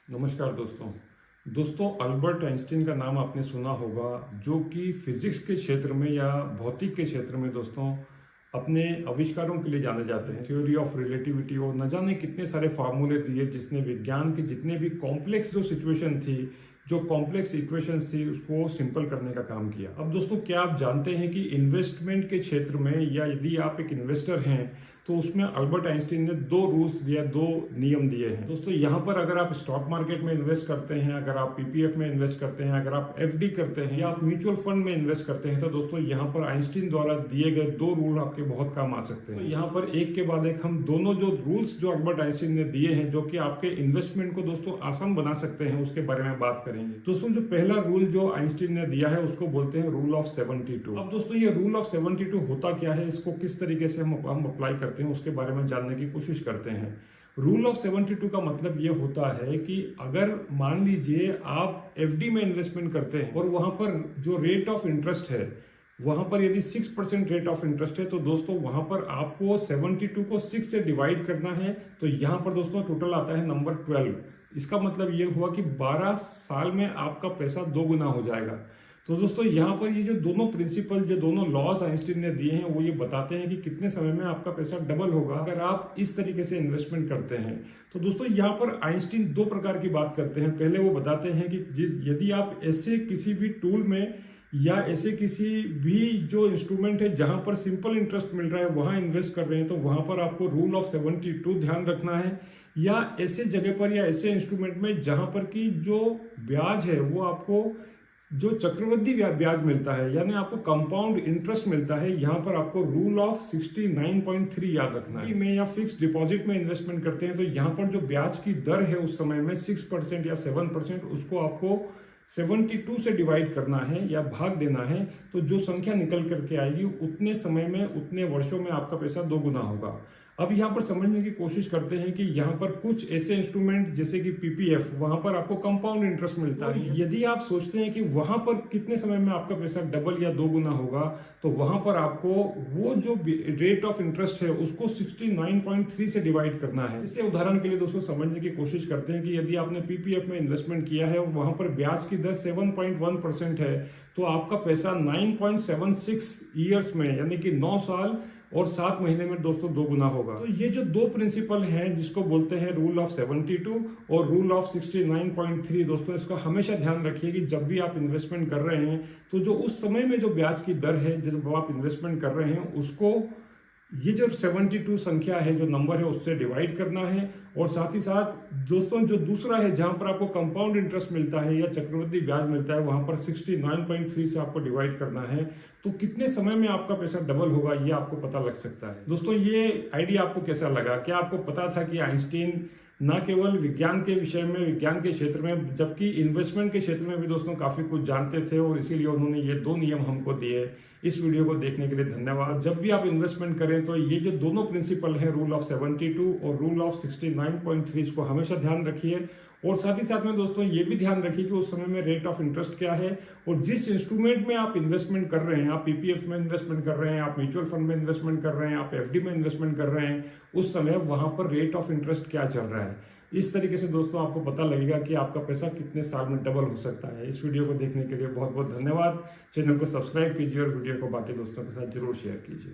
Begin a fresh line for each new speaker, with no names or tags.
नमस्कार दोस्तों Albert Einstein का नाम आपने सुना होगा, जो कि फिजिक्स के क्षेत्र में या भौतिक के क्षेत्र में दोस्तों अपने आविष्कारों के लिए जाने जाते हैं। थ्योरी ऑफ रिलेटिविटी और न जाने कितने सारे फार्मूले दिए, जिसने विज्ञान के जितने भी कॉम्प्लेक्स जो सिचुएशन थी, जो कॉम्प्लेक्स इक्वेशंस थी, उसको सिंपल करने का काम किया। अब दोस्तों, क्या आप जानते हैं कि इन्वेस्टमेंट के क्षेत्र में या यदि आप एक इन्वेस्टर हैं तो उसमें अल्बर्ट आइंस्टीन ने 2 रूल्स दिया, 2 नियम दिए हैं। दोस्तों, यहाँ पर अगर आप स्टॉक मार्केट में इन्वेस्ट करते हैं, अगर आप पीपीएफ में इन्वेस्ट करते हैं, अगर आप एफडी करते हैं या आप म्यूचुअल फंड में इन्वेस्ट करते हैं, तो दोस्तों यहाँ पर आइंस्टीन द्वारा दिए गए 2 रूल आपके बहुत काम आ सकते हैं। तो यहाँ पर एक के बाद एक हम दोनों जो रूल्स जो अल्बर्ट आइंस्टीन ने दिए हैं, जो कि आपके इन्वेस्टमेंट को दोस्तों आसान बना सकते हैं, उसके बारे में बात करेंगे। दोस्तों, जो पहला रूल जो आइंस्टीन ने दिया है उसको बोलते हैं रूल ऑफ 72। अब दोस्तों, ये रूल ऑफ 72 होता क्या है, इसको किस तरीके से हम अप्लाई करते हैं, उसके बारे में जानने की कोशिश करते हैं। रूल ऑफ 72 का मतलब यह होता है कि अगर मान लीजिए आप एफडी में इन्वेस्टमेंट करते हैं और वहां पर जो रेट ऑफ इंटरेस्ट है, वहां पर यदि 6% रेट ऑफ इंटरेस्ट है, तो दोस्तों वहां पर आपको 72 को 6 से डिवाइड करना है। तो यहां पर दोस्तों टोटल आता है नंबर 12। इसका मतलब यह हुआ कि 12 साल में आपका पैसा 2 गुना हो जाएगा। तो दोस्तों, यहाँ पर ये जो दोनों प्रिंसिपल, जो दोनों लॉज आइंस्टीन ने दिए हैं, वो ये बताते हैं कि कितने समय में आपका पैसा डबल होगा अगर आप इस तरीके से इन्वेस्टमेंट करते हैं। तो दोस्तों, यहाँ पर आइंस्टीन 2 प्रकार की बात करते हैं। पहले वो बताते हैं कि यदि आप ऐसे किसी भी टूल में या ऐसे किसी भी जो इंस्ट्रूमेंट है जहां पर सिंपल इंटरेस्ट मिल रहा है वहां इन्वेस्ट कर रहे हैं, तो वहां पर आपको रूल ऑफ 72 ध्यान रखना है। या ऐसे जगह पर या ऐसे इंस्ट्रूमेंट में जहां पर की जो ब्याज है वो आपको जो चक्रवृद्धि ब्याज मिलता है, यानी आपको कंपाउंड इंटरेस्ट मिलता है, यहां पर आपको रूल ऑफ 69.3 याद रखना है। में या फिक्स डिपॉजिट में इन्वेस्टमेंट करते हैं तो यहां पर जो ब्याज की दर है उस समय में 6% या 7%, उसको आपको 72 से डिवाइड करना है या भाग देना है। तो जो संख्या निकल करके आएगी उतने समय में, उतने वर्षों में आपका पैसा 2 गुना होगा। अब यहाँ पर समझने की कोशिश करते हैं कि यहाँ पर कुछ ऐसे इंस्ट्रूमेंट जैसे कि पीपीएफ, वहां पर आपको कंपाउंड इंटरेस्ट मिलता है। यदि आप सोचते हैं कि वहां पर कितने समय में आपका पैसा डबल या 2 गुना होगा, तो वहां पर आपको वो जो रेट ऑफ इंटरेस्ट है उसको 69.3 से डिवाइड करना है। इसे उदाहरण के लिए दोस्तों समझने की कोशिश करते हैं कि यदि आपने पीपीएफ में इन्वेस्टमेंट किया है और वहां पर ब्याज की दर 7.1% है, तो आपका पैसा 9.76 ईयर्स में, यानी कि 9 साल और 7 महीने में दोस्तों 2 गुना होगा। तो ये जो 2 प्रिंसिपल हैं, जिसको बोलते हैं रूल ऑफ 72 और रूल ऑफ 69.3, दोस्तों इसका हमेशा ध्यान रखिए कि जब भी आप इन्वेस्टमेंट कर रहे हैं तो जो उस समय में जो ब्याज की दर है जब आप इन्वेस्टमेंट कर रहे हैं, उसको ये जो 72 संख्या है, जो नंबर है, उससे डिवाइड करना है। और साथ ही साथ दोस्तों जो दूसरा है जहां पर आपको कंपाउंड इंटरेस्ट मिलता है या चक्रवृद्धि ब्याज मिलता है, वहां पर 69.3 से आपको डिवाइड करना है। तो कितने समय में आपका पैसा डबल होगा ये आपको पता लग सकता है। दोस्तों, ये आइडिया आपको कैसा लगा? क्या आपको पता था कि आइंस्टीन न केवल विज्ञान के विषय में, विज्ञान के क्षेत्र में, जबकि इन्वेस्टमेंट के क्षेत्र में भी दोस्तों काफी कुछ जानते थे और इसीलिए उन्होंने ये 2 नियम हमको दिए। इस वीडियो को देखने के लिए धन्यवाद। जब भी आप इन्वेस्टमेंट करें तो ये जो दोनों प्रिंसिपल हैं, रूल ऑफ 72 और रूल ऑफ 69.3, इसको हमेशा ध्यान रखिए। और साथ ही साथ में दोस्तों ये भी ध्यान रखिए कि उस समय में रेट ऑफ इंटरेस्ट क्या है और जिस इंस्ट्रूमेंट में आप इन्वेस्टमेंट कर रहे हैं, आप पीपीएफ में इन्वेस्टमेंट कर रहे हैं, आप म्यूचुअल फंड में इन्वेस्टमेंट कर रहे हैं, आप एफडी में इन्वेस्टमेंट कर रहे हैं, उस समय वहां पर रेट ऑफ इंटरेस्ट क्या चल रहा है। इस तरीके से दोस्तों आपको पता लगेगा कि आपका पैसा कितने साल में डबल हो सकता है। इस वीडियो को देखने के लिए बहुत बहुत धन्यवाद। चैनल को सब्सक्राइब कीजिए और वीडियो को बाकी दोस्तों के साथ जरूर शेयर कीजिए।